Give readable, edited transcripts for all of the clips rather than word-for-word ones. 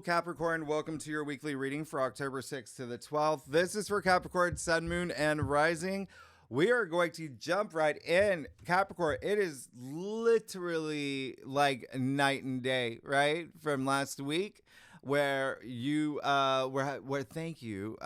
Capricorn, welcome to your weekly reading for October 6th to the 12th. This is for Capricorn, Sun, Moon, and Rising. We are going to jump right in. Capricorn, it is literally like night and day, right? From last week, where you where thank you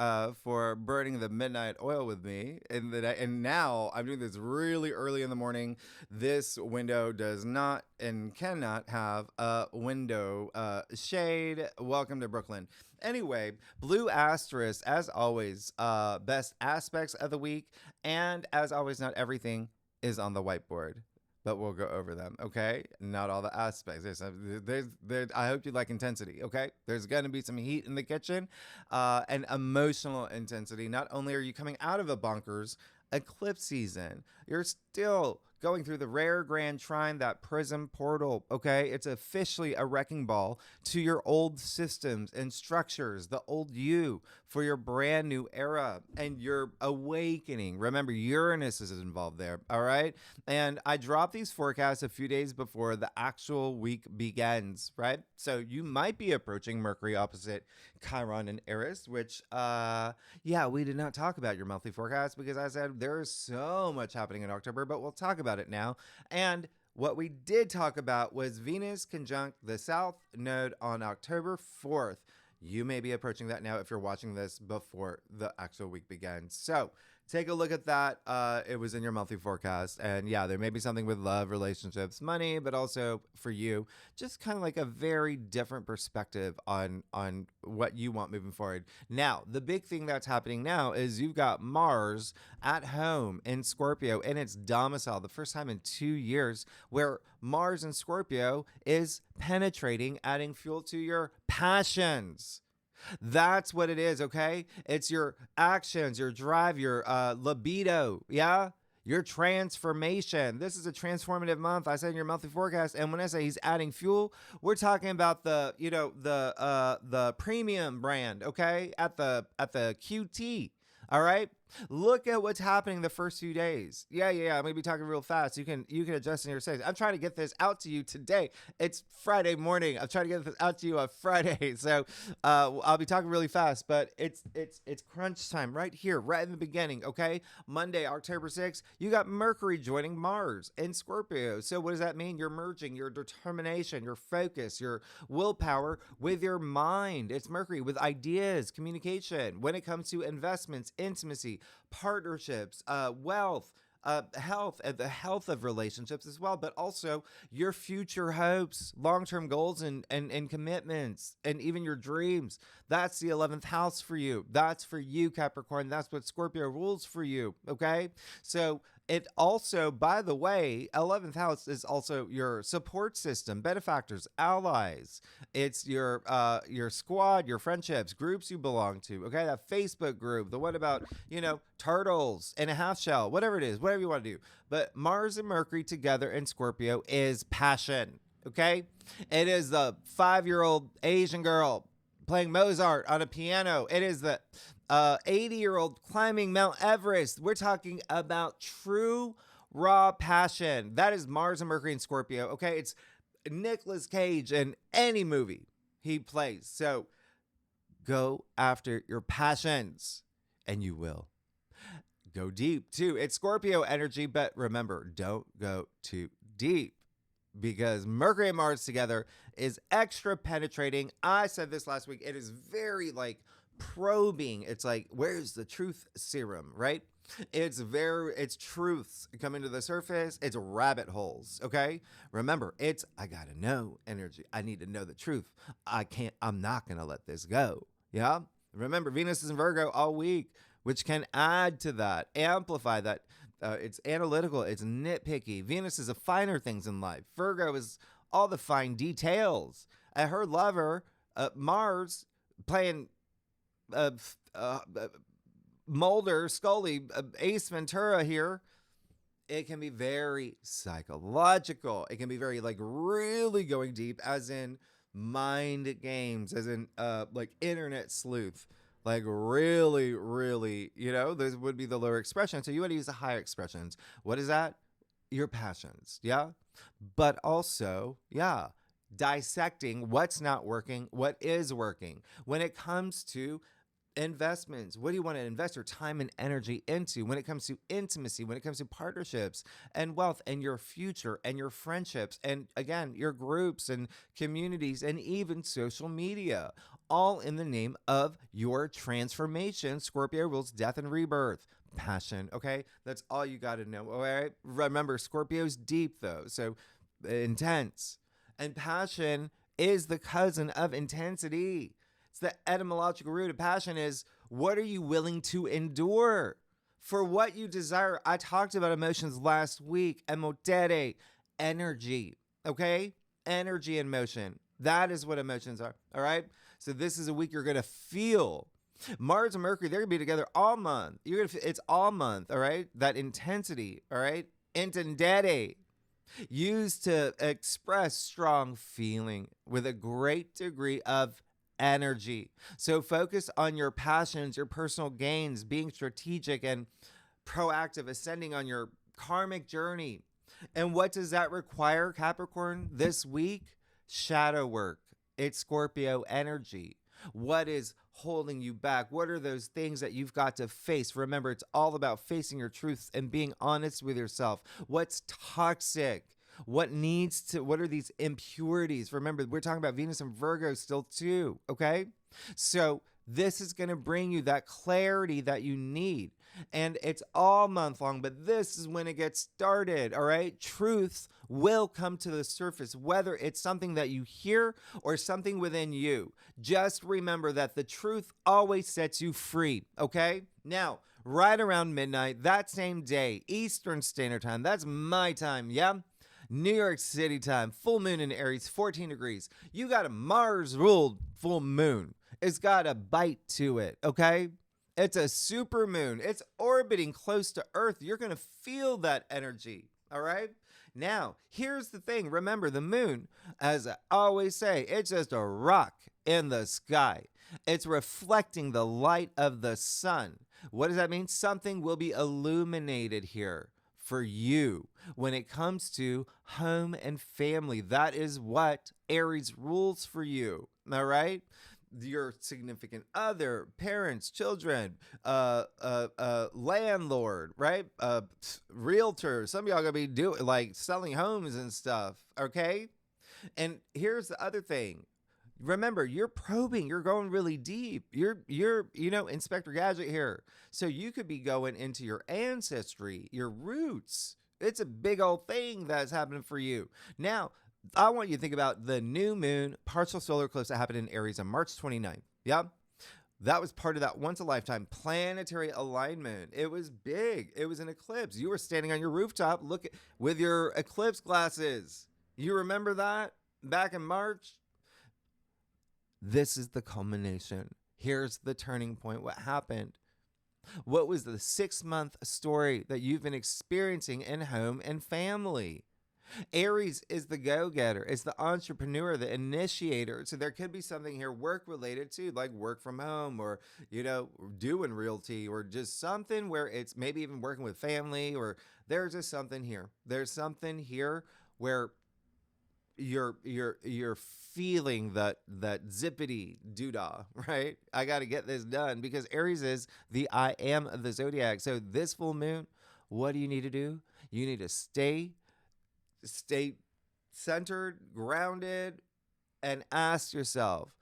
for burning the midnight oil with me and now I'm doing this really early in the morning. This window does not and cannot have a window shade. Welcome to Brooklyn. Anyway, blue asterisk as always, best aspects of the week, and as always, not everything is on the whiteboard, but we'll go over them, okay? Not all the aspects. I hope you like intensity, okay? There's going to be some heat in the kitchen and emotional intensity. Not only are you coming out of a bonkers eclipse season, you're still going through the rare grand trine, that prism portal, okay? It's officially a wrecking ball to your old systems and structures, the old you for your brand new era and your awakening. Remember, Uranus is involved there, all right? And I dropped these forecasts a few days before the actual week begins, right? So you might be approaching Mercury opposite Chiron and Aries, which, yeah, we did not talk about your monthly forecast because I said there is so much happening in October, but we'll talk about it now. And what we did talk about was Venus conjunct the South Node on October 4th. You may be approaching that now if you're watching this before the actual week begins. So take a look at that. It was in your monthly forecast. And yeah, there may be something with love, relationships, money, but also for you, just kind of like a very different perspective on what you want moving forward. Now, the big thing that's happening now is you've got Mars at home in Scorpio in its domicile, the first time in 2 years where Mars in Scorpio is penetrating, adding fuel to your passions. That's what it is, okay? It's your actions, your drive, your libido, yeah? Your transformation. This is a transformative month. I said in your monthly forecast, and when I say he's adding fuel, we're talking about the premium brand, okay? At the QT. All right. Look at what's happening the first few days. Yeah. I'm gonna be talking real fast. You can adjust in your settings. I'm trying to get this out to you today. It's Friday morning. I'm trying to get this out to you on Friday. So I'll be talking really fast, but it's crunch time right here, right in the beginning. Okay. Monday, October 6th, you got Mercury joining Mars in Scorpio. So what does that mean? You're merging your determination, your focus, your willpower with your mind. It's Mercury with ideas, communication. When it comes to investments, intimacy, partnerships, wealth, health, and the health of relationships as well, but also your future hopes, long-term goals, and commitments, and even your dreams. That's the 11th house for you. That's for you, Capricorn. That's what Scorpio rules for you, okay? So it also, by the way, 11th house is also your support system, benefactors, allies. It's your squad, your friendships, groups you belong to. Okay, that Facebook group, the one about, turtles in a half shell, whatever it is, whatever you want to do. But Mars and Mercury together in Scorpio is passion. Okay, it is the 5-year-old Asian girl playing Mozart on a piano. It is the 80-year-old climbing Mount Everest. We're talking about true raw passion. That is Mars and Mercury in Scorpio. Okay, it's Nicolas Cage in any movie he plays. So go after your passions and you will. Go deep too. It's Scorpio energy, but remember, don't go too deep because Mercury and Mars together is extra penetrating. I said this last week. It is very probing. It's like, where's the truth serum, right? It's truths coming to the surface. It's rabbit holes. Okay. Remember, it's, I gotta know energy. I need to know the truth. I'm not going to let this go. Yeah. Remember, Venus is in Virgo all week, which can add to that, amplify that. It's analytical. It's nitpicky. Venus is the finer things in life. Virgo is all the fine details. And her lover, Mars, playing Mulder, Scully, Ace Ventura here. It can be very psychological. It can be very really going deep, as in mind games, as in internet sleuth. Really, those would be the lower expression. So you want to use the higher expressions. What is that? Your passions. Yeah. But also, yeah, dissecting what's not working, what is working. When it comes to investments, what do you want to invest your time and energy into? When it comes to intimacy, when it comes to partnerships and wealth and your future and your friendships, and again, your groups and communities and even social media, all in the name of your transformation. Scorpio rules death and rebirth. Passion, okay? That's all you got to know, all right? Remember, Scorpio's deep though, so intense. And passion is the cousin of intensity. It's the etymological root of passion is, what are you willing to endure for what you desire? I talked about emotions last week. Emotere, energy, okay? Energy and motion. That is what emotions are, all right? So this is a week you're going to feel. Mars and Mercury, they're going to be together all month. It's all month, all right? That intensity, all right? Intendere, used to express strong feeling with a great degree of energy. So focus on your passions, your personal gains, being strategic and proactive, ascending on your karmic journey. And what does that require, Capricorn, this week? Shadow work. It's Scorpio energy. What is holding you back? What are those things that you've got to face? Remember, it's all about facing your truths and being honest with yourself. What's toxic? What are these impurities? Remember, we're talking about Venus and Virgo still too, okay? So this is going to bring you that clarity that you need. And it's all month long, but this is when it gets started, all right? Truths will come to the surface, whether it's something that you hear or something within you. Just remember that the truth always sets you free, okay? Now, right around midnight, that same day, Eastern Standard Time, that's my time, yeah? New York City time, full moon in Aries, 14 degrees. You got a Mars-ruled full moon. It's got a bite to it, okay? It's a super moon. It's orbiting close to Earth. You're going to feel that energy, all right? Now, here's the thing. Remember, the moon, as I always say, it's just a rock in the sky. It's reflecting the light of the sun. What does that mean? Something will be illuminated here for you when it comes to home and family. That is what Aries rules for you, all right? Your significant other, parents, children, landlord, right? Realtor. Some of y'all gonna be selling homes and stuff, okay? And here's the other thing. Remember, you're probing, you're going really deep. You're Inspector Gadget here. So you could be going into your ancestry, your roots. It's a big old thing that's happening for you. Now, I want you to think about the new moon partial solar eclipse that happened in Aries on March 29th. Yeah. That was part of that once a lifetime planetary alignment. It was big. It was an eclipse. You were standing on your rooftop with your eclipse glasses. You remember that back in March? This is the culmination. Here's the turning point. What happened? What was the 6-month story that you've been experiencing in home and family? Aries is the go-getter. It's the entrepreneur, the initiator. So there could be something here work related to, like work from home or, doing realty or just something where it's maybe even working with family, or there's just something here. There's something here where you're feeling that zippity doodah, right? I got to get this done, because Aries is the I am of the zodiac. So this full moon, what do you need to do? You need to stay centered, grounded, and ask yourself,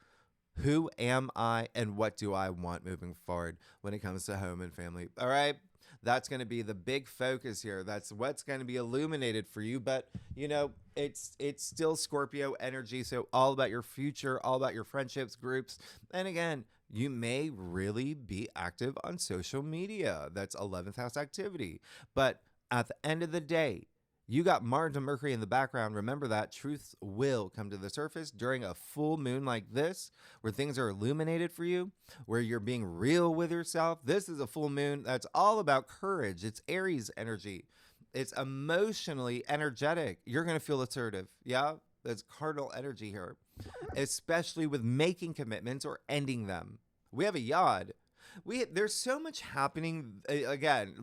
who am I and what do I want moving forward when it comes to home and family? All right. That's going to be the big focus here. That's what's going to be illuminated for you. But, it's still Scorpio energy. So all about your future, all about your friendships, groups. And again, you may really be active on social media. That's 11th house activity. But at the end of the day, you got Mars and Mercury in the background. Remember that truths will come to the surface during a full moon like this, where things are illuminated for you, where you're being real with yourself. This is a full moon that's all about courage. It's Aries energy. It's emotionally energetic. You're going to feel assertive. Yeah, that's cardinal energy here, especially with making commitments or ending them. We have a yod. There's so much happening again,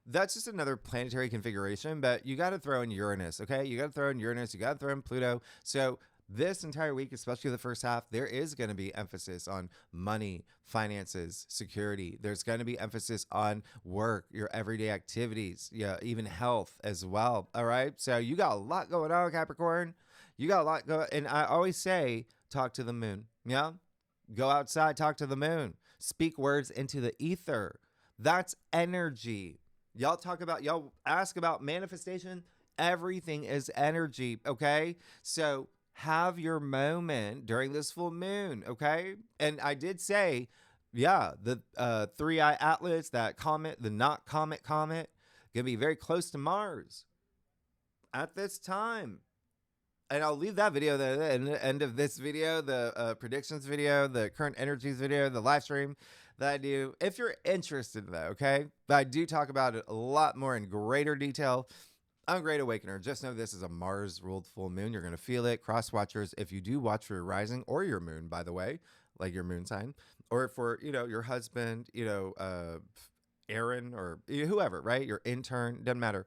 that's just another planetary configuration, but you got to throw in Uranus, okay? You got to throw in Uranus, you got to throw in Pluto. So This entire week, especially the first half, there is going to be emphasis on money, finances, security. There's going to be emphasis on work, your everyday activities, yeah, even health as well. All right. So you got a lot going on, Capricorn. You got a lot going. And I always say, talk to the moon. Yeah. Go outside, talk to the moon, speak words into the ether. That's energy. Y'all ask about manifestation. Everything is energy. Okay. So have your moment during this full moon, okay? And I did say, yeah, the three-eye atlas, that comet, the not comet, gonna be very close to Mars at this time. And I'll leave that video there at the end of this video, the predictions video, the current energies video, the live stream that I do, if you're interested though, okay? But I do talk about it a lot more in greater detail. I'm Great Awakener. Just know this is a Mars-ruled full moon. You're going to feel it. Cross watchers, if you do watch for your rising or your moon, by the way, like your moon sign, or for, your husband, Aaron or whoever, right? Your intern, doesn't matter.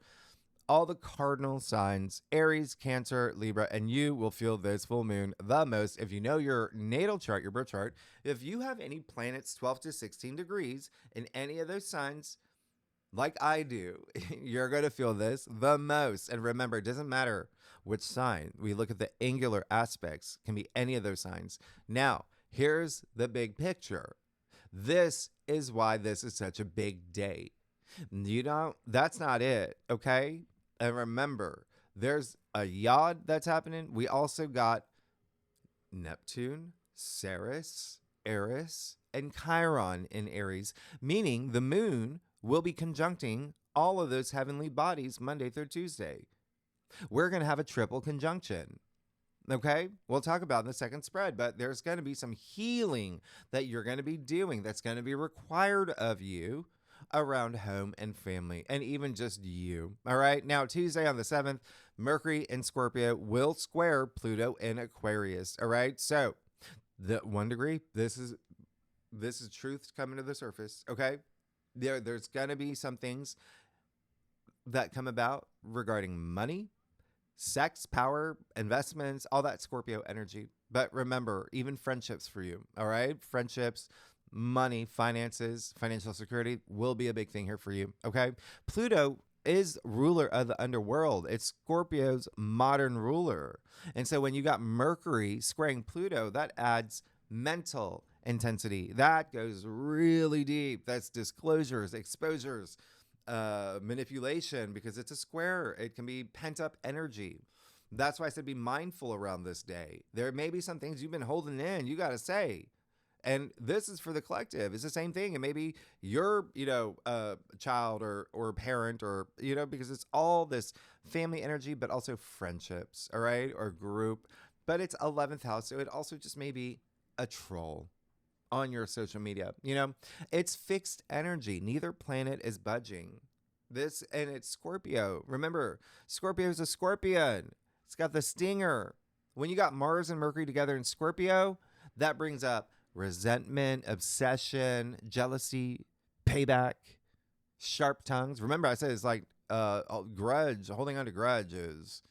All the cardinal signs, Aries, Cancer, Libra, and you will feel this full moon the most. If you know your natal chart, your birth chart, if you have any planets 12 to 16 degrees in any of those signs, like I do, you're going to feel this the most. And remember, it doesn't matter which sign. We look at the angular aspects, can be any of those signs. Now, here's the big picture. This is why this is such a big day. That's not it, okay? And remember, there's a yod that's happening. We also got Neptune, Ceres, Eris, and Chiron in Aries, meaning the moon will be conjuncting all of those heavenly bodies Monday through Tuesday. We're going to have a triple conjunction. Okay, we'll talk about in the second spread, but there's going to be some healing that you're going to be doing that's going to be required of you around home and family, and even just you. All right, now Tuesday on the 7th, Mercury in Scorpio will square Pluto in Aquarius. All right, so the 1 degree, this is truth coming to the surface. Okay. There's going to be some things that come about regarding money, sex, power, investments, all that Scorpio energy. But remember, even friendships for you, all right? Friendships, money, finances, financial security will be a big thing here for you, okay? Pluto is ruler of the underworld. It's Scorpio's modern ruler. And so when you got Mercury squaring Pluto, that adds mental intensity. That goes really deep. That's disclosures, exposures, manipulation, because it's a square. It can be pent up energy. That's why I said be mindful around this day. There may be some things you've been holding in, you got to say. And this is for the collective. It's the same thing. And maybe you're, child or parent or, because it's all this family energy, but also friendships, all right, or group. But it's 11th house. So it also just may be a troll on your social media. It's fixed energy. Neither planet is budging. And it's Scorpio. Remember, Scorpio is a scorpion. It's got the stinger. When you got Mars and Mercury together in Scorpio, that brings up resentment, obsession, jealousy, payback, sharp tongues. Remember, I said it's like grudge, holding on to grudges.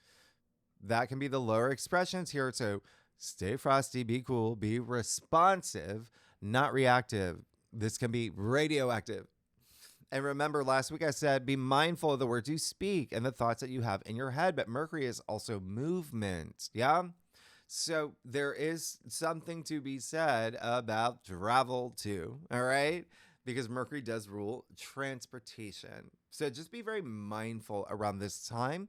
That can be the lower expressions here. So stay frosty, be cool, be responsive, not reactive. This can be radioactive. And remember, last week I said, be mindful of the words you speak and the thoughts that you have in your head. But Mercury is also movement. Yeah. So there is something to be said about travel too. All right. Because Mercury does rule transportation. So just be very mindful around this time.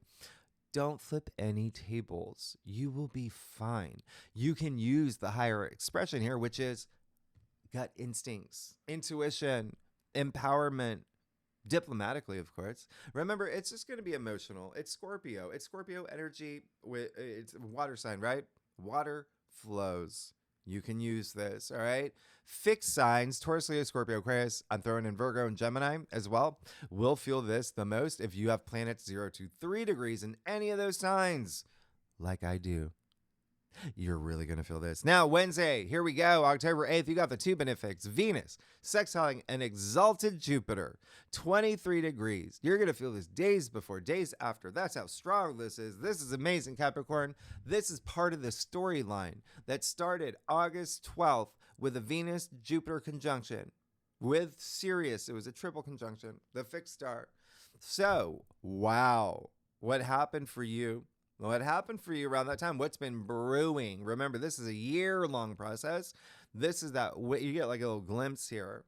Don't flip any tables. You will be fine. You can use the higher expression here, which is gut instincts, intuition, empowerment, diplomatically, of course. Remember, it's just going to be emotional. It's Scorpio. It's Scorpio energy. It's water sign, right? Water flows. You can use this, all right? Fixed signs, Taurus, Leo, Scorpio, Aquarius. I'm throwing in Virgo and Gemini as well. Will feel this the most if you have planets 0 to 3 degrees in any of those signs, like I do. You're really going to feel this. Now, Wednesday, here we go. October 8th, you got the two benefics. Venus, sextiling an exalted Jupiter, 23 degrees. You're going to feel this days before, days after. That's how strong this is. This is amazing, Capricorn. This is part of the storyline that started August 12th with a Venus-Jupiter conjunction. With Sirius, it was a triple conjunction, the fixed star. So, wow. What happened for you? What happened for you around that time? What's been brewing? Remember, this is a year-long process. This is that you get like a little glimpse here.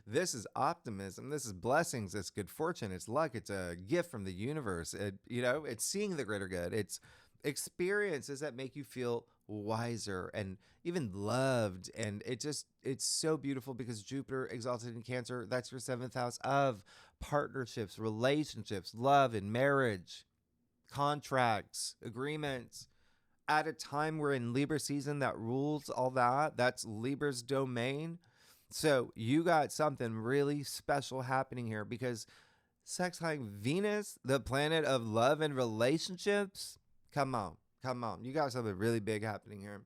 This is optimism. This is blessings. It's good fortune. It's luck. It's a gift from the universe. It's seeing the greater good. It's experiences that make you feel wiser and even loved. And it's so beautiful because Jupiter exalted in Cancer, that's your 7th house of partnerships, relationships, love and marriage, contracts, agreements. At a time we're in Libra season that rules all that. That's Libra's domain. So you got something really special happening here because sextiling Venus, the planet of love and relationships. Come on. You got something really big happening here.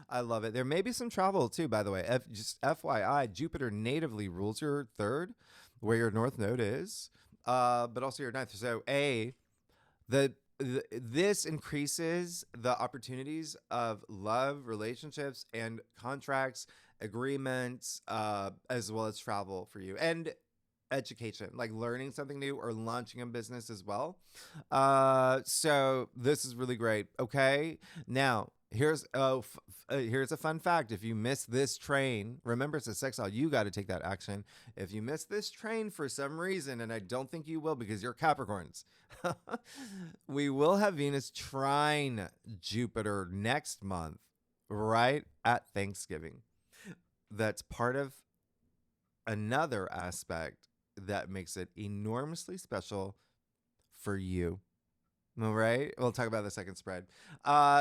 I love it. There may be some travel too, by the way. Just FYI, Jupiter natively rules your 3rd, where your North Node is, but also your 9th. So this increases the opportunities of love, relationships, and contracts, agreements, as well as travel for you. And education, like learning something new or launching a business as well. So this is really great. Okay. Now, here's a fun fact. If you miss this train, remember it's a sextile, you got to take that action. If you miss this train for some reason, and I don't think you will because you're Capricorns, we will have Venus trine Jupiter next month, right at Thanksgiving. That's part of another aspect that makes it enormously special for you. All right. We'll talk about the second spread.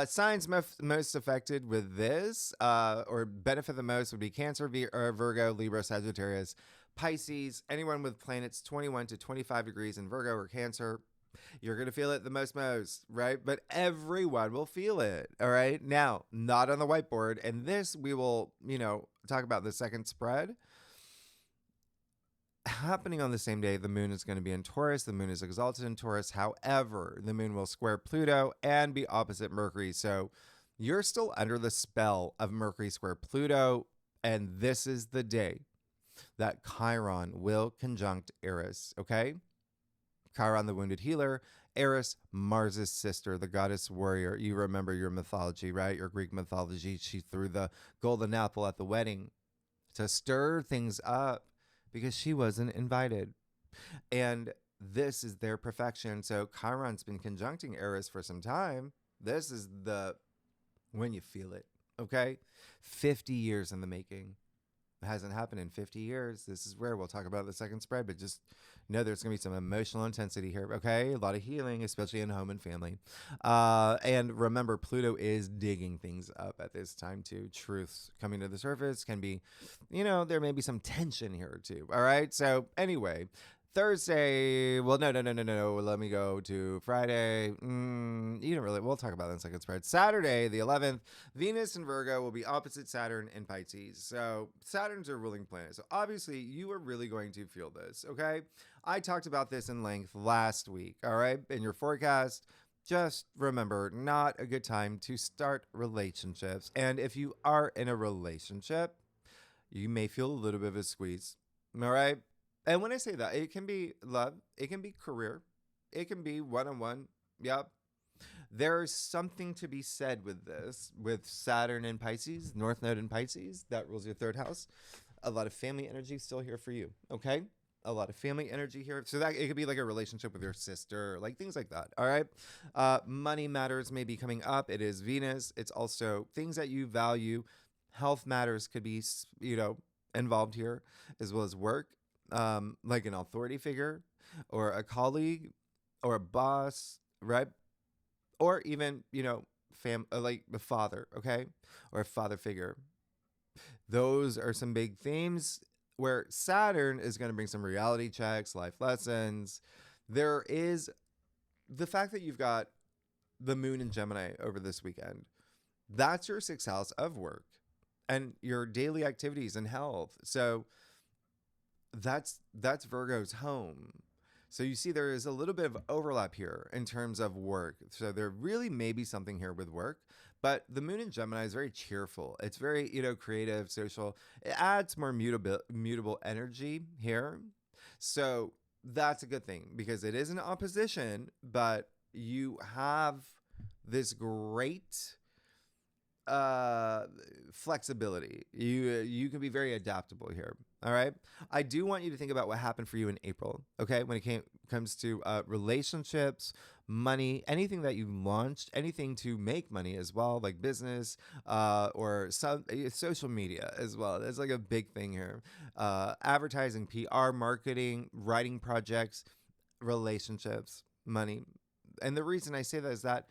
Signs most affected with this or benefit the most would be Cancer, Virgo, Libra, Sagittarius, Pisces, anyone with planets 21 to 25 degrees in Virgo or Cancer. You're going to feel it the most, right? But everyone will feel it. All right. Now, not on the whiteboard. And this we will, talk about the second spread. Happening on the same day, the moon is going to be in Taurus. The moon is exalted in Taurus. However, the moon will square Pluto and be opposite Mercury. So you're still under the spell of Mercury square Pluto. And this is the day that Chiron will conjunct Aries. Okay. Chiron, the wounded healer. Aries, Mars's sister, the goddess warrior. You remember your mythology, right? Your Greek mythology. She threw the golden apple at the wedding to stir things up, because she wasn't invited. And this is their perfection. So Chiron's been conjuncting Aries for some time. This is when you feel it, okay? 50 years in the making. It hasn't happened in 50 years. This is where we'll talk about the second spread, but just know there's going to be some emotional intensity here, okay? A lot of healing, especially in home and family. And remember, Pluto is digging things up at this time too. Truths coming to the surface can be, there may be some tension here too, all right? So anyway, Thursday, well, no. Let me go to Friday. We'll talk about that in second spread. Saturday, the 11th, Venus and Virgo will be opposite Saturn and Pisces. So Saturn's a ruling planet. So obviously you are really going to feel this, okay? I talked about this in length last week, all right? In your forecast, just remember, not a good time to start relationships. And if you are in a relationship, you may feel a little bit of a squeeze, all right? And when I say that, it can be love, it can be career, it can be one-on-one. Yep. There's something to be said with this, with Saturn in Pisces, North Node in Pisces, that rules your 3rd house. A lot of family energy still here for you, okay? A lot of family energy here. So that it could be like a relationship with your sister, like things like that, all right? Money matters may be coming up. It is Venus. It's also things that you value. Health matters could be, involved here, as well as work. Like an authority figure or a colleague or a boss, right? Or even, like the father, okay? Or a father figure. Those are some big themes where Saturn is going to bring some reality checks, life lessons. There is the fact that you've got the moon in Gemini over this weekend. That's your 6th house of work and your daily activities and health. So that's Virgo's home. So you see there is a little bit of overlap here in terms of work. So there really may be something here with work, but the moon in Gemini is very cheerful. It's very, creative, social. It adds more mutable energy here. So that's a good thing because it is an opposition, but you have this great flexibility. You can be very adaptable here. All right. I do want you to think about what happened for you in April. Okay. When it comes to relationships, money, anything that you launched, anything to make money as well, like business, or some social media as well. That's like a big thing here. Advertising, PR, marketing, writing projects, relationships, money. And the reason I say that is that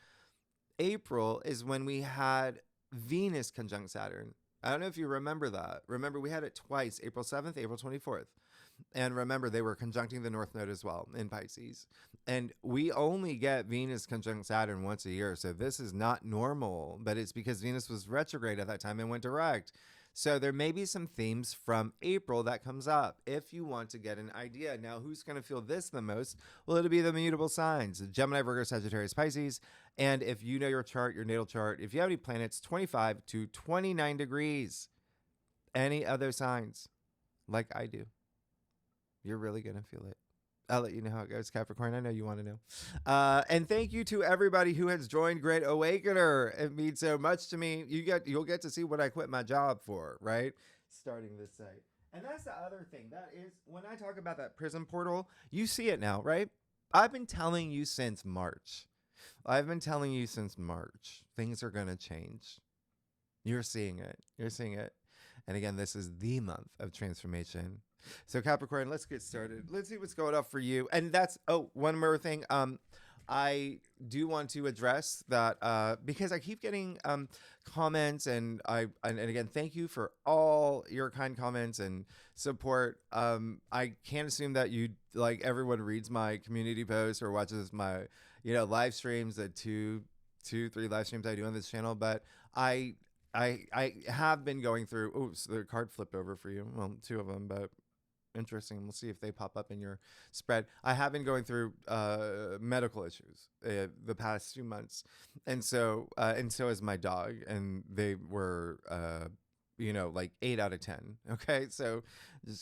April is when we had Venus conjunct Saturn. I don't know if you remember that. Remember, we had it twice, April 7th, April 24th. And remember, they were conjuncting the North Node as well in Pisces. And we only get Venus conjunct Saturn once a year. So this is not normal, but it's because Venus was retrograde at that time and went direct. So there may be some themes from April that comes up if you want to get an idea. Now, who's going to feel this the most? Well, it'll be the mutable signs, Gemini, Virgo, Sagittarius, Pisces. And if you know your chart, your natal chart, if you have any planets, 25 to 29 degrees, any other signs like I do, you're really going to feel it. I'll let you know how it goes, Capricorn. I know you want to know. And thank you to everybody who has joined Great Awakener. It means so much to me. You'll get to see what I quit my job for, right? Starting this site. And that's the other thing. That is, when I talk about that prison portal, you see it now, right? I've been telling you since March. Things are going to change. You're seeing it. And again, this is the month of transformation. So Capricorn, let's get started. Let's see what's going on for you. And that's, one more thing. I do want to address that because I keep getting comments and again, thank you for all your kind comments and support. I can't assume that you, like, everyone reads my community posts or watches my, live streams, the two, 3 live streams I do on this channel, but I have been going through, so the card flipped over for you. Well, 2 of them, but interesting. We'll see if they pop up in your spread. I have been going through medical issues the past few months, and so is my dog, and they were like 8 out of 10. Okay, so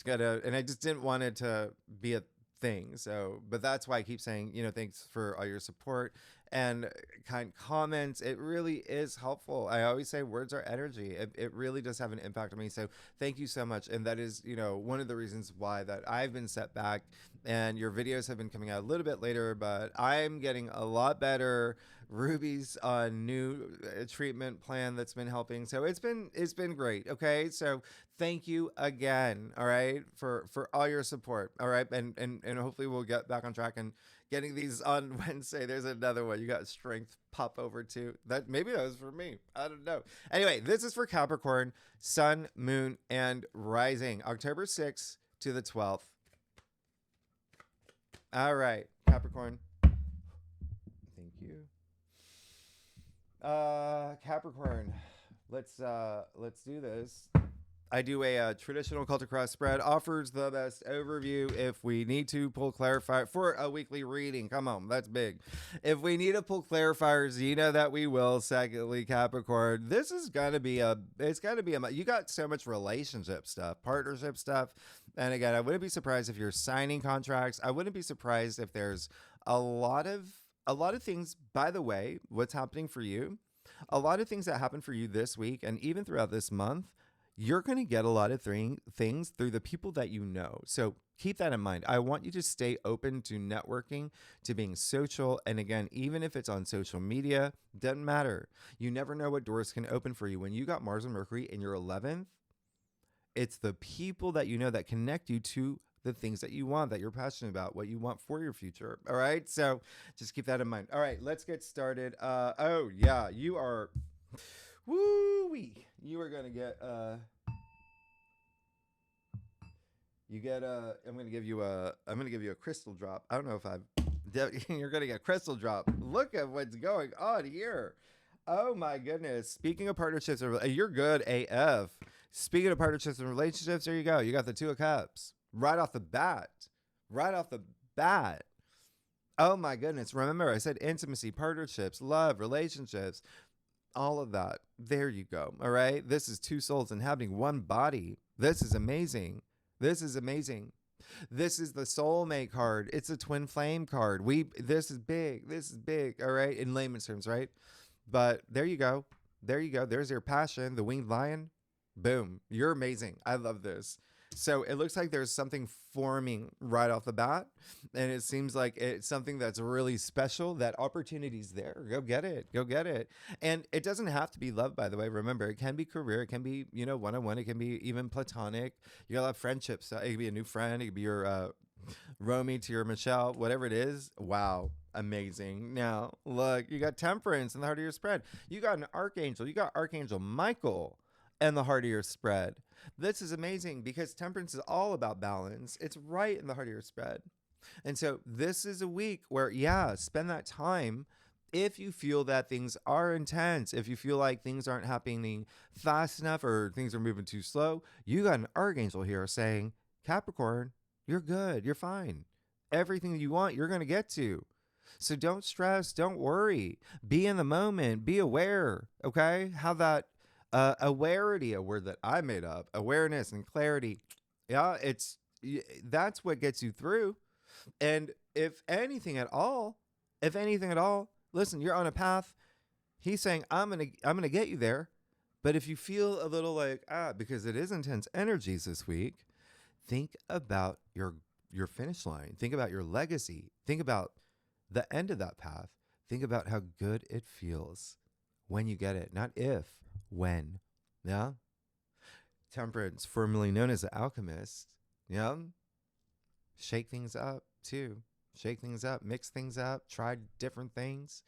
and I just didn't want it to be a thing. So, but that's why I keep saying, thanks for all your support and kind comments. It really is helpful. I always say words are energy. It really does have an impact on me. So thank you so much. And that is, one of the reasons why that I've been set back and your videos have been coming out a little bit later, but I'm getting a lot better. Ruby's new treatment plan that's been helping. So it's been great. Okay. So thank you again. All right. For all your support. All right. And hopefully we'll get back on track and getting these on Wednesday. There's another one. You got strength pop over too. Maybe that was for me. I don't know. Anyway, this is for Capricorn, Sun, Moon, and Rising, October 6th to the 12th. All right, Capricorn. Thank you. Capricorn, let's do this. I do a traditional Celtic cross spread, offers the best overview. If we need to pull clarifier for a weekly reading, come on, that's big. If we need to pull clarifiers, you know that we will. Secondly, Capricorn, this is gonna be you got so much relationship stuff, partnership stuff, and again, I wouldn't be surprised if you're signing contracts. I wouldn't be surprised if there's a lot of things. By the way, what's happening for you? A lot of things that happen for you this week and even throughout this month. You're going to get a lot of things through the people that you know. So keep that in mind. I want you to stay open to networking, to being social. And again, even if it's on social media, doesn't matter. You never know what doors can open for you. When you got Mars and Mercury in your 11th, it's the people that you know that connect you to the things that you want, that you're passionate about, what you want for your future. All right. So just keep that in mind. All right, let's get started. You are... Woo-wee. You are going to get, I'm going to give you a crystal drop. I don't know if you're going to get a crystal drop. Look at what's going on here. Oh my goodness. Speaking of partnerships, you're good AF. Speaking of partnerships and relationships, there you go. You got the Two of Cups right off the bat. Right off the bat. Oh my goodness. Remember, I said intimacy, partnerships, love, relationships, all of that. There you go. All right. This is two souls inhabiting one body. This is amazing. This is amazing. This is the soulmate card. It's a twin flame card. This is big. This is big. All right. In layman's terms, right? But there you go. There you go. There's your passion. The winged lion. Boom. You're amazing. I love this. So it looks like there's something forming right off the bat. And it seems like it's something that's really special. That opportunity's there. Go get it. Go get it. And it doesn't have to be love, by the way. Remember, it can be career. It can be, one-on-one. It can be even platonic. You'll have friendships. It could be a new friend. It could be your Romy to your Michelle. Whatever it is. Wow. Amazing. Now, look, you got temperance in the heart of your spread. You got an archangel. You got Archangel Michael in the heart of your spread. This is amazing because temperance is all about balance. It's right in the heart of your spread. And so this is a week where, spend that time. If you feel that things are intense, if you feel like things aren't happening fast enough or things are moving too slow, you got an archangel here saying, Capricorn, you're good. You're fine. Everything that you want, you're going to get to. So don't stress. Don't worry. Be in the moment. Be aware. Okay? Have that awareness, a word that I made up, awareness and clarity. Yeah, that's what gets you through. And if anything at all, listen, you're on a path. He's saying, I'm gonna get you there. But if you feel a little like, because it is intense energies this week, think about your finish line. Think about your legacy. Think about the end of that path. Think about how good it feels when you get it. Not if, when. Yeah. Temperance, formerly known as the alchemist. Yeah. Shake things up too. Shake things up, mix things up, try different things.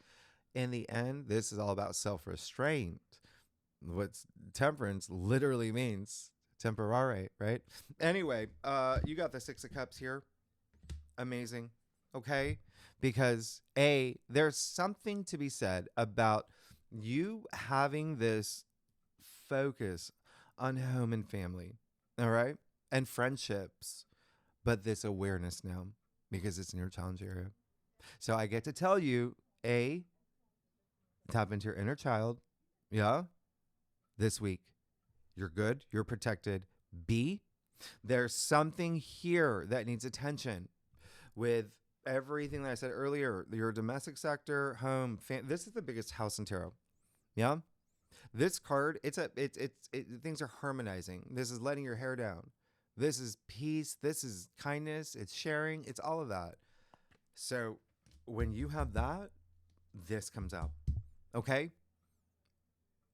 In the end, this is all about self-restraint. What temperance literally means, temporare, right? Anyway, you got the Six of Cups here. Amazing. Okay? Because there's something to be said about you having this focus on home and family, all right? And friendships, but this awareness now, because it's in your challenge area. So I get to tell you, tap into your inner child. Yeah. This week, you're good. You're protected. B, there's something here that needs attention with everything that I said earlier. Your domestic sector, home, this is the biggest house in tarot. Yeah. This card, things are harmonizing. This is letting your hair down. This is peace. This is kindness. It's sharing. It's all of that. So when you have that, this comes out. Okay?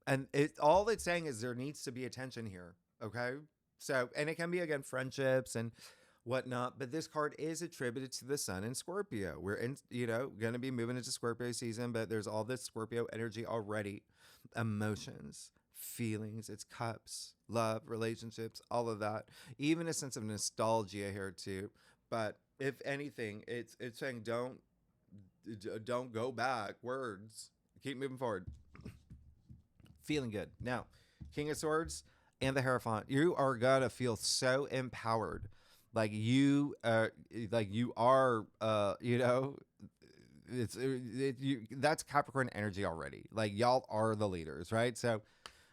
And all it's saying is there needs to be attention here. Okay? So, and it can be, again, friendships and whatnot, but this card is attributed to the sun in Scorpio. We're going to be moving into Scorpio season, but there's all this Scorpio energy already. Emotions, feelings, it's cups, love, relationships, all of that. Even a sense of nostalgia here too. But if anything, it's saying don't go backwards. Keep moving forward. Feeling good. Now, King of Swords and the Hierophant. You are gonna feel so empowered. Like you are, that's Capricorn energy already. Like y'all are the leaders, right? So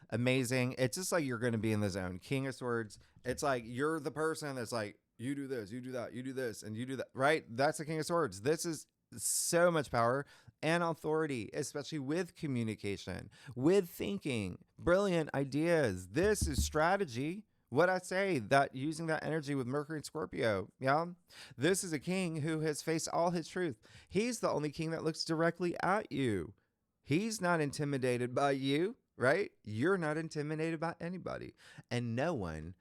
amazing. It's just like you're going to be in the zone. King of Swords. It's like you're the person that's like, you do this, you do that, you do this, and you do that, right? That's the King of Swords. This is so much power and authority, especially with communication, with thinking, brilliant ideas. This is strategy. What I say, that using that energy with Mercury and Scorpio, yeah? This is a king who has faced all his truth. He's the only king that looks directly at you. He's not intimidated by you, right? You're not intimidated by anybody. And no one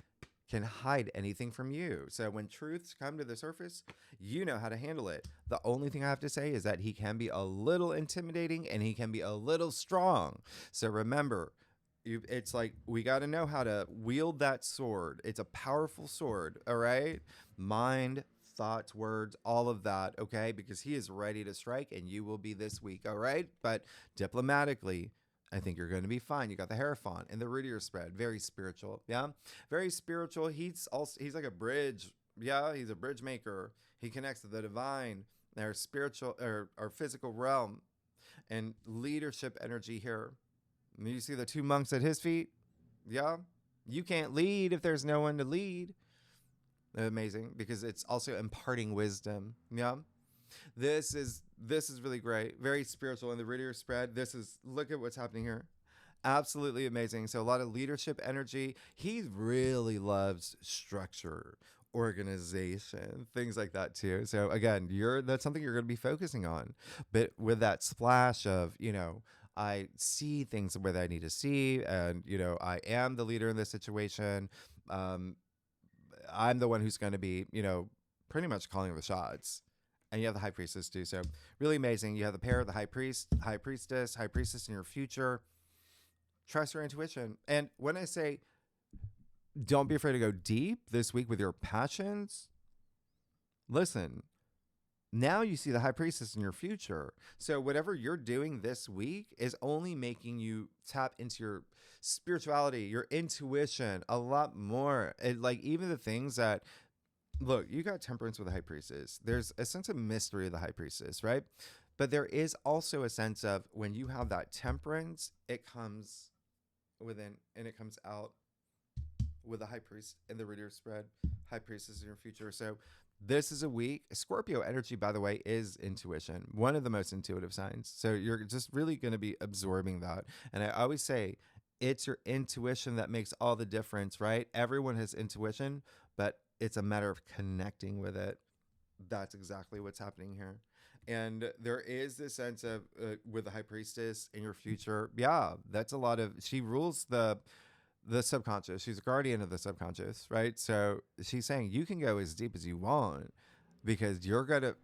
can hide anything from you. So when truths come to the surface, you know how to handle it. The only thing I have to say is that he can be a little intimidating and he can be a little strong. So remember, it's like we got to know how to wield that sword. It's a powerful sword, all right? Mind, thoughts, words, all of that, okay? Because he is ready to strike, and you will be this week, all right? But diplomatically I think you're going to be fine. You got the Hierophant and the Rudier spread. Very spiritual. Yeah. Very spiritual. He's like a bridge. Yeah. He's a bridge maker. He connects to the divine, our spiritual, or our physical realm, and leadership energy here. You see the two monks at his feet? Yeah. You can't lead if there's no one to lead. Amazing, because it's also imparting wisdom. Yeah. This is really great. Very spiritual. In the Ritter spread, look at what's happening here. Absolutely amazing. So a lot of leadership energy. He really loves structure, organization, things like that too. So again, that's something you're going to be focusing on. But with that splash of, I see things where I need to see, and I am the leader in this situation. I'm the one who's going to be, pretty much calling the shots. And you have the High Priestess too. So really amazing. You have the pair of the High Priestess in your future. Trust your intuition. And when I say don't be afraid to go deep this week with your passions, listen, now you see the High Priestess in your future. So whatever you're doing this week is only making you tap into your spirituality, your intuition a lot more. Like even the things that, look, you got Temperance with the High Priestess. There's a sense of mystery of the High Priestess, right? But there is also a sense of when you have that temperance, it comes within and it comes out with the High Priest and the Ritter spread, High Priestess in your future. So this is a week. Scorpio energy, by the way, is intuition, one of the most intuitive signs. So you're just really going to be absorbing that. And I always say it's your intuition that makes all the difference, right? Everyone has intuition, but it's a matter of connecting with it. That's exactly what's happening here. And there is this sense of with the High Priestess in your future. Yeah, that's a lot of, she rules the subconscious. She's a guardian of the subconscious, right? So she's saying you can go as deep as you want because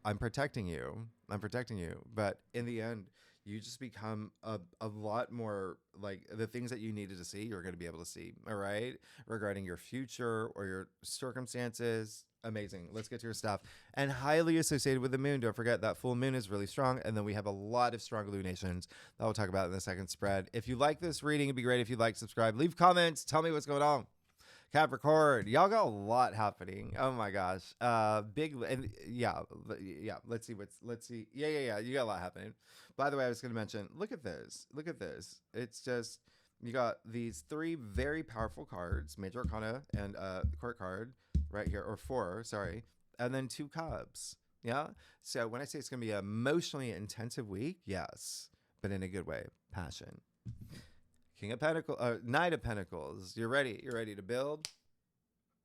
I'm protecting you. But in the end, you just become a lot more like the things that you needed to see, you're going to be able to see. All right. Regarding your future or your circumstances. Amazing. Let's get to your stuff. And highly associated with the moon. Don't forget that full moon is really strong. And then we have a lot of strong lunations that we'll talk about in the second spread. If you like this reading, it'd be great if you'd like, subscribe, leave comments, tell me what's going on. Capricorn, y'all got a lot happening. Oh my gosh. Big, and yeah. Let's see. Yeah. You got a lot happening. By the way, I was going to mention, look at this. It's just, you got these three very powerful cards, Major Arcana and the Court card right here, or four, sorry. And then two Cups. Yeah. So when I say it's going to be an emotionally intensive week, yes, but in a good way, passion. King of Pentacles, Knight of Pentacles. You're ready. You're ready to build.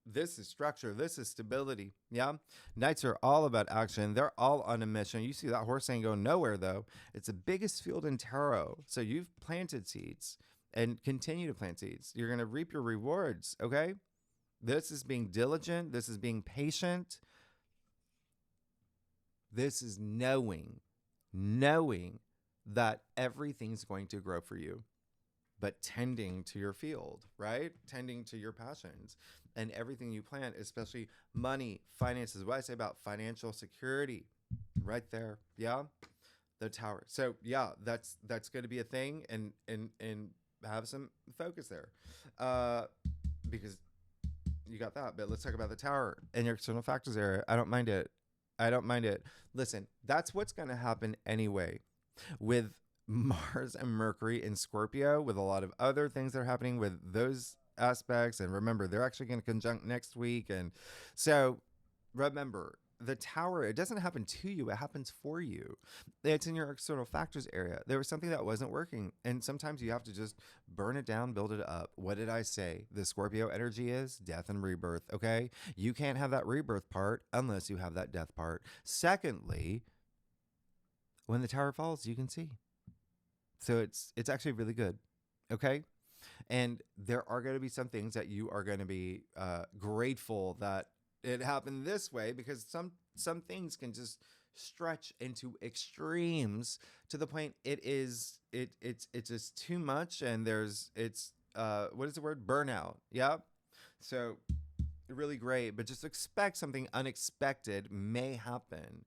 This is structure. This is stability. Yeah. Knights are all about action. They're all on a mission. You see that horse ain't going nowhere though. It's the biggest field in tarot. So you've planted seeds and continue to plant seeds. You're going to reap your rewards. Okay. This is being diligent. This is being patient. This is knowing that everything's going to grow for you. But tending to your field, right? Tending to your passions and everything you plant, especially money, finances. What I say about financial security, right there. Yeah, the Tower. So yeah, that's going to be a thing, and have some focus there, because you got that. But let's talk about the Tower and your external factors area. I don't mind it. Listen, that's what's going to happen anyway, with Mars and Mercury in Scorpio, with a lot of other things that are happening with those aspects. And remember, they're actually going to conjunct next week. And so remember, the Tower, it doesn't happen to you, it happens for you. It's in your external factors area. There was something that wasn't working. And sometimes you have to just burn it down, build it up. What did I say? The Scorpio energy is death and rebirth. Okay. You can't have that rebirth part unless you have that death part. Secondly, when the Tower falls, you can see. So it's actually really good. Okay. And there are going to be some things that you are going to be grateful that it happened this way, because some things can just stretch into extremes to the point it's just too much, and what is the word? Burnout. Yeah. So really great, but just expect something unexpected may happen.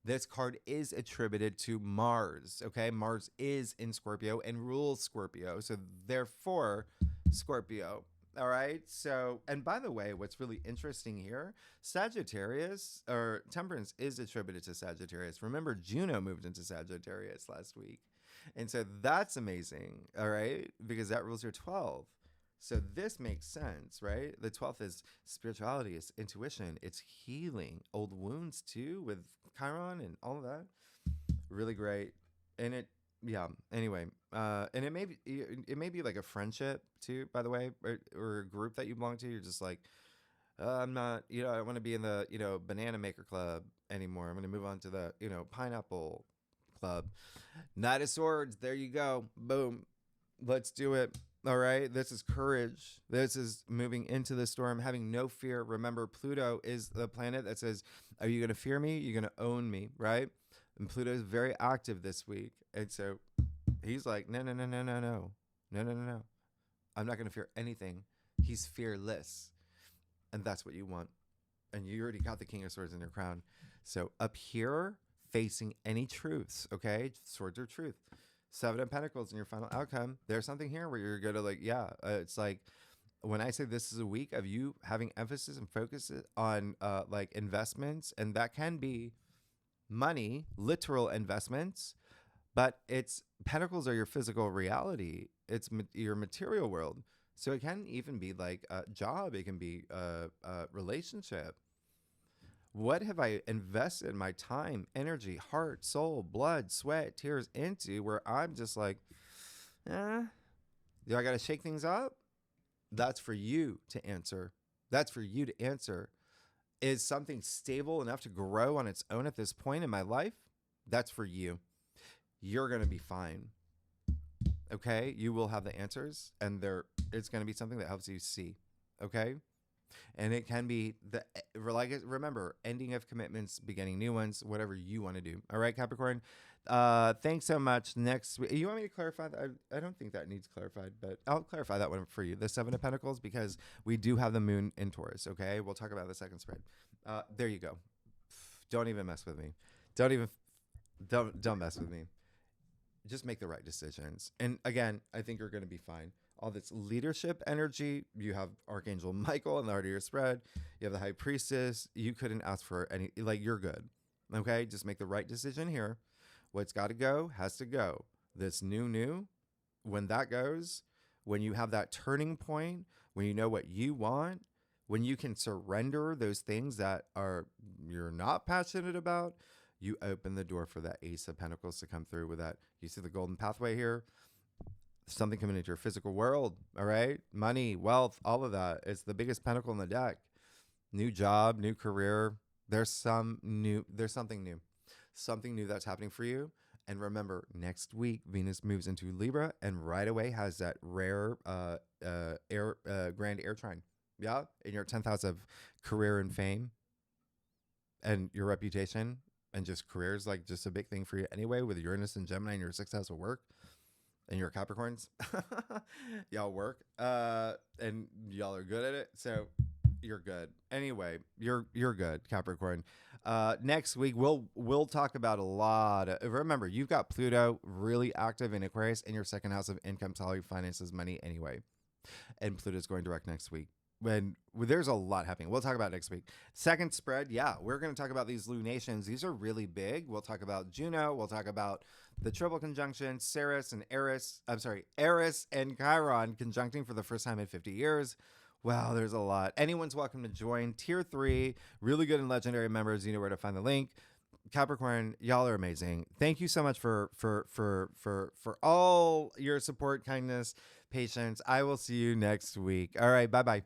This card is attributed to Mars, okay? Mars is in Scorpio and rules Scorpio. So therefore, Scorpio. All right. So, and by the way, what's really interesting here, Sagittarius or Temperance is attributed to Sagittarius. Remember, Juno moved into Sagittarius last week. And so that's amazing. All right. Because that rules your 12. So this makes sense, right? The 12th is spirituality, it's intuition, it's healing, old wounds too, with Chiron and all of that. Really great. And it, yeah, anyway, and it may be like a friendship too, by the way, or a group that you belong to. You're just like, I'm not, I don't want to be in the, banana maker club anymore. I'm going to move on to the, pineapple club. Knight of Swords. There you go. Boom. Let's do it. All right. This is courage. This is moving into the storm, having no fear. Remember, Pluto is the planet that says, are you going to fear me? You're going to own me. Right. And Pluto is very active this week. And so he's like, no. I'm not going to fear anything. He's fearless. And that's what you want. And you already got the King of Swords in your crown. So up here, facing any truths, okay? Swords are truth. Seven of Pentacles in your final outcome. There's something here where you're going to it's like when I say this is a week of you having emphasis and focus on like investments, and that can be money, literal investments, but it's Pentacles are your physical reality. It's your material world. So it can even be like a job. It can be a relationship. What have I invested my time, energy, heart, soul, blood, sweat, tears into where I'm just like, do I got to shake things up? That's for you to answer. That's for you to answer. Is something stable enough to grow on its own at this point in my life? That's for you. You're going to be fine. Okay? You will have the answers, and it's going to be something that helps you see. Okay? And it can be remember, ending of commitments, beginning new ones, whatever you want to do. All right, Capricorn. Thanks so much. Next week, you want me to clarify that? I don't think that needs clarified, but I'll clarify that one for you. The Seven of Pentacles, because we do have the moon in Taurus. Okay, we'll talk about the second spread. There you go. Don't even mess with me. Don't mess with me. Just make the right decisions. And again, I think you're going to be fine. All this leadership energy, you have Archangel Michael in the heart of your spread. You have the High Priestess. You couldn't ask for any, you're good. Okay, just make the right decision here. What's got to go has to go. This new, when that goes, when you have that turning point, when you know what you want, when you can surrender those things that you're not passionate about, you open the door for that Ace of Pentacles to come through with that. You see the golden pathway here? Something coming into your physical world, all right? Money, wealth, all of that. It's the biggest pentacle in the deck. New job, new career. There's something new. Something new that's happening for you. And remember, next week, Venus moves into Libra and right away has that rare grand air trine. Yeah? In your 10th house of career and fame and your reputation and just career is like just a big thing for you anyway with Uranus and Gemini in your 6th house of work. And you're Capricorns, y'all work, and y'all are good at it. So you're good. Anyway, you're good, Capricorn. Next week we'll talk about a lot of, remember, you've got Pluto really active in Aquarius in your 2nd house of income, salary, finances, money anyway. And Pluto's going direct next week. When there's a lot happening. We'll talk about it next week. Second spread, yeah, we're going to talk about these lunations. These are really big. We'll talk about Juno. We'll talk about the triple conjunction, Eris and Chiron conjuncting for the first time in 50 years. Wow, there's a lot. Anyone's welcome to join. Tier 3, really good and legendary members. You know where to find the link. Capricorn, y'all are amazing. Thank you so much for all your support, kindness, patience. I will see you next week. All right, bye-bye.